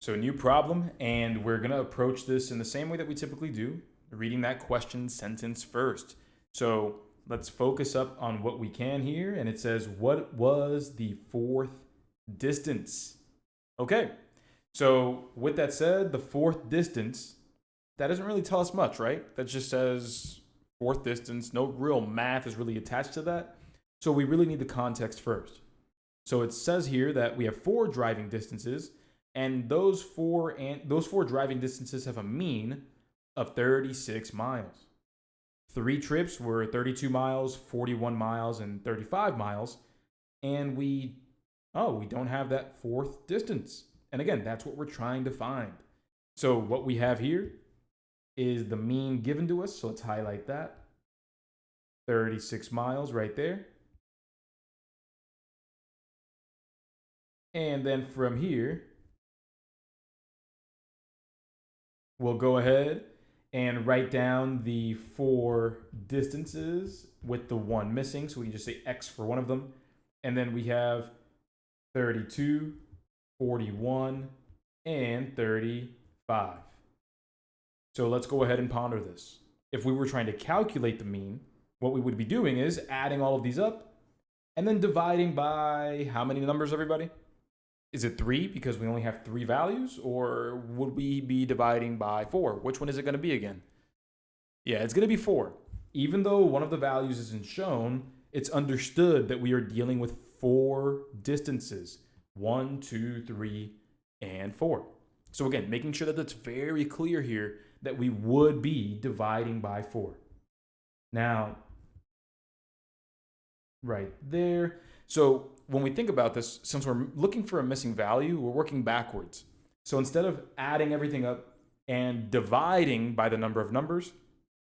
So new problem, and we're going to approach this in the same way that we typically do, reading that question sentence first. So let's focus up on what we can here, and it says, what was the fourth distance? Okay, so with that said, the fourth distance, that doesn't really tell us much, right? That just says fourth distance. No real math is really attached to that. So we really need the context first. So it says here that we have four driving distances, and those four driving distances have a mean of 36 miles. 3 trips were 32 miles, 41 miles, and 35 miles. And we don't have that fourth distance. And again, that's what we're trying to find. So what we have here is the mean given to us. So let's highlight that. 36 miles right there. And then from here, we'll go ahead and write down the four distances with the one missing. So we can just say X for one of them. And then we have 32, 41, and 35. So let's go ahead and ponder this. If we were trying to calculate the mean, what we would be doing is adding all of these up and then dividing by how many numbers, everybody? Is it 3 because we only have 3 values, or would we be dividing by 4? Which one is it going to be again? Yeah, it's going to be 4. Even though one of the values isn't shown, it's understood that we are dealing with 4 distances. 1, 2, 3, and 4. So again, making sure that that's very clear here that we would be dividing by 4. Now, right there. So when we think about this, since we're looking for a missing value, we're working backwards. So instead of adding everything up and dividing by the number of numbers,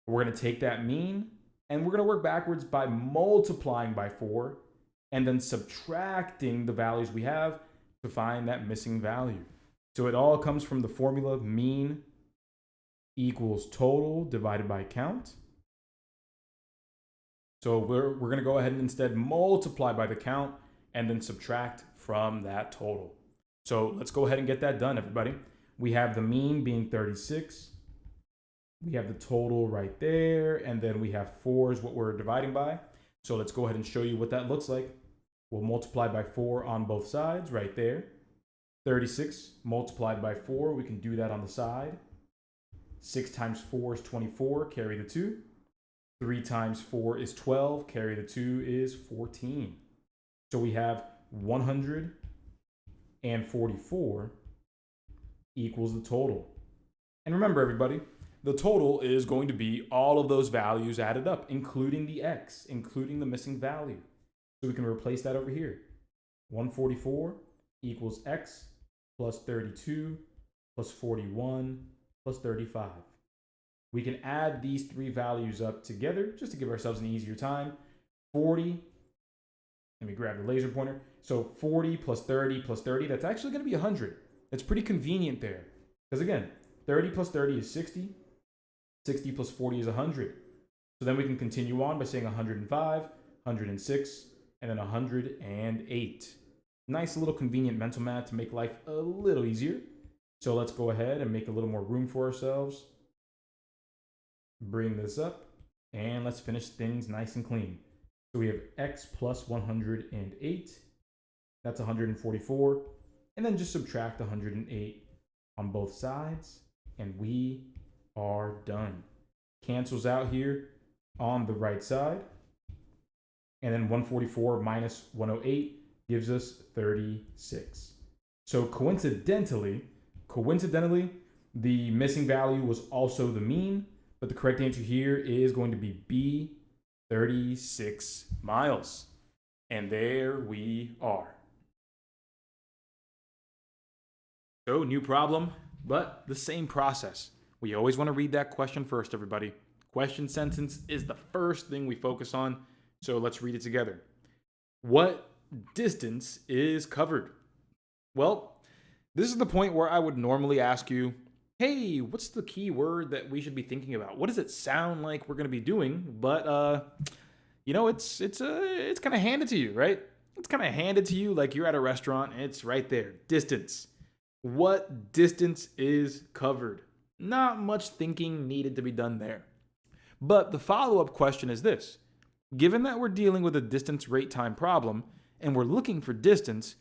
we're going to take that mean and we're going to work backwards by multiplying by 4 and then subtracting the values we have to find that missing value. So it all comes from the formula mean equals total divided by count. So we're going to go ahead and instead multiply by the count and then subtract from that total. So let's go ahead and get that done, everybody. We have the mean being 36. We have the total right there. And then we have 4 is what we're dividing by. So let's go ahead and show you what that looks like. We'll multiply by 4 on both sides right there. 36 multiplied by 4, we can do that on the side. 6 times 4 is 24, carry the 2. 3 times 4 is 12, carry the 2 is 14. So we have 144 equals the total. And remember, everybody, the total is going to be all of those values added up, including the X, including the missing value. So we can replace that over here. 144 equals X plus 32 plus 41 plus 35. We can add these 3 values up together just to give ourselves an easier time. 40, let me grab the laser pointer. So 40 plus 30 plus 30, that's actually going to be 100. It's pretty convenient there. Because again, 30 plus 30 is 60. 60 plus 40 is 100. So then we can continue on by saying 105, 106, and then 108. Nice little convenient mental math to make life a little easier. So let's go ahead and make a little more room for ourselves. Bring this up, and let's finish things nice and clean. So we have X plus 108. That's 144. And then just subtract 108 on both sides, and we are done. Cancels out here on the right side. And then 144 minus 108 gives us 36. So coincidentally, the missing value was also the mean, but the correct answer here is going to be B, 36 miles. And there we are. So new problem, but the same process. We always want to read that question first, everybody. Question sentence is the first thing we focus on. So let's read it together. What distance is covered? Well, this is the point where I would normally ask you, hey, what's the key word that we should be thinking about? What does it sound like we're going to be doing? But, it's kind of handed to you, right? It's kind of handed to you like you're at a restaurant and it's right there. Distance. What distance is covered? Not much thinking needed to be done there. But the follow-up question is this. Given that we're dealing with a distance rate time problem and we're looking for distance,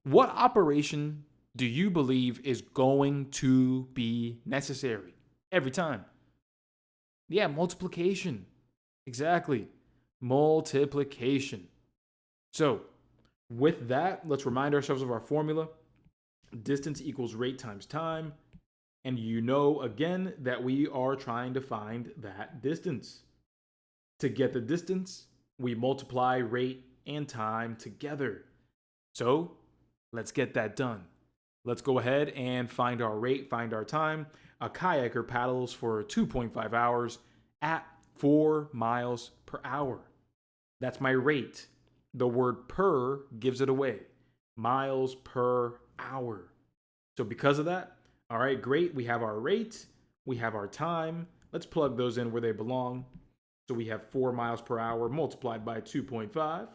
what operation do you believe is going to be necessary every time? Yeah, multiplication. Exactly. Multiplication. So, with that, let's remind ourselves of our formula. Distance equals rate times time. And you know, again, that we are trying to find that distance. To get the distance, we multiply rate and time together. So, let's get that done. Let's go ahead and find our rate, find our time. A kayaker paddles for 2.5 hours at 4 miles per hour. That's my rate. The word per gives it away. Miles per hour. So because of that, all right, great. We have our rate. We have our time. Let's plug those in where they belong. So we have 4 miles per hour multiplied by 2.5.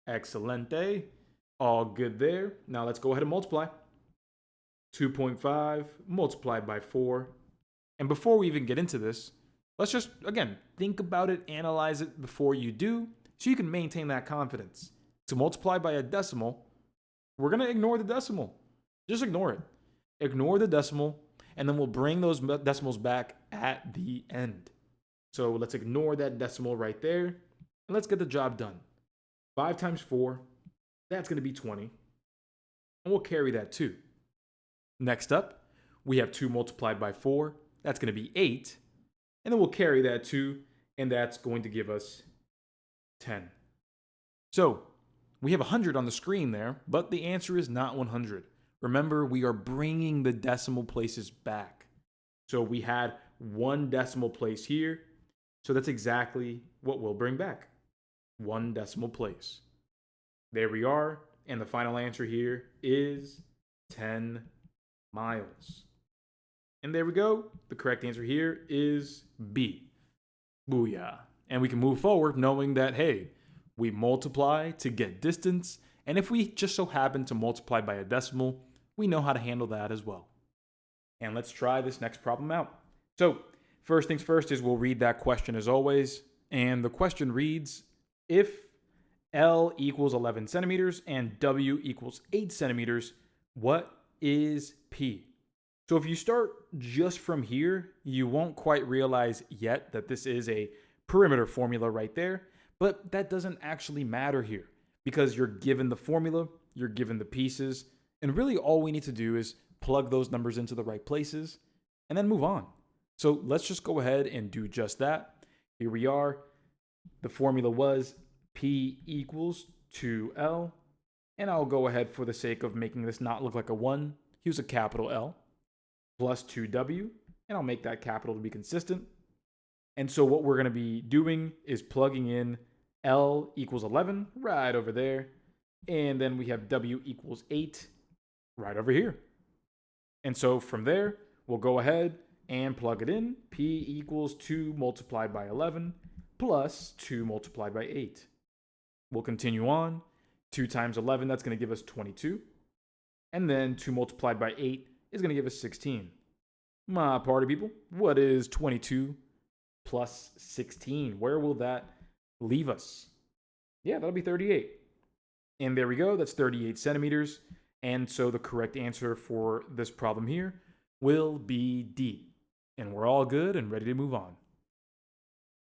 Excelente. All good there. Now let's go ahead and multiply. 2.5 multiplied by 4. And before we even get into this, let's just, again, think about it, analyze it before you do, so you can maintain that confidence. To multiply by a decimal, we're going to ignore the decimal. Just ignore it. Ignore the decimal, and then we'll bring those decimals back at the end. So let's ignore that decimal right there, and let's get the job done. 5 times 4, that's going to be 20. And we'll carry that too. Next up, we have 2 multiplied by 4. That's going to be 8. And then we'll carry that 2, and that's going to give us 10. So we have 100 on the screen there, but the answer is not 100. Remember, we are bringing the decimal places back. So we had 1 decimal place here. So that's exactly what we'll bring back. 1 decimal place. There we are. And the final answer here is 10 miles. And there we go. The correct answer here is B. Booyah. And we can move forward knowing that, hey, we multiply to get distance. And if we just so happen to multiply by a decimal, we know how to handle that as well. And let's try this next problem out. So first things first is we'll read that question as always. And the question reads, if L equals 11 centimeters and W equals 8 centimeters, what is P? So if you start just from here, you won't quite realize yet that this is a perimeter formula right there, but that doesn't actually matter here because you're given the formula, you're given the pieces, and really all we need to do is plug those numbers into the right places and then move on. So let's just go ahead and do just that. Here we are. The formula was P equals 2L, and I'll go ahead for the sake of making this not look like a 1, use a capital L, plus 2W, and I'll make that capital to be consistent. And so what we're going to be doing is plugging in L equals 11 right over there, and then we have W equals 8 right over here. And so from there, we'll go ahead and plug it in. P equals 2 multiplied by 11 plus 2 multiplied by 8. We'll continue on. 2 times 11, that's going to give us 22. And then 2 multiplied by 8 is going to give us 16. My party people, what is 22 plus 16? Where will that leave us? Yeah, that'll be 38. And there we go. That's 38 centimeters. And so the correct answer for this problem here will be D. And we're all good and ready to move on.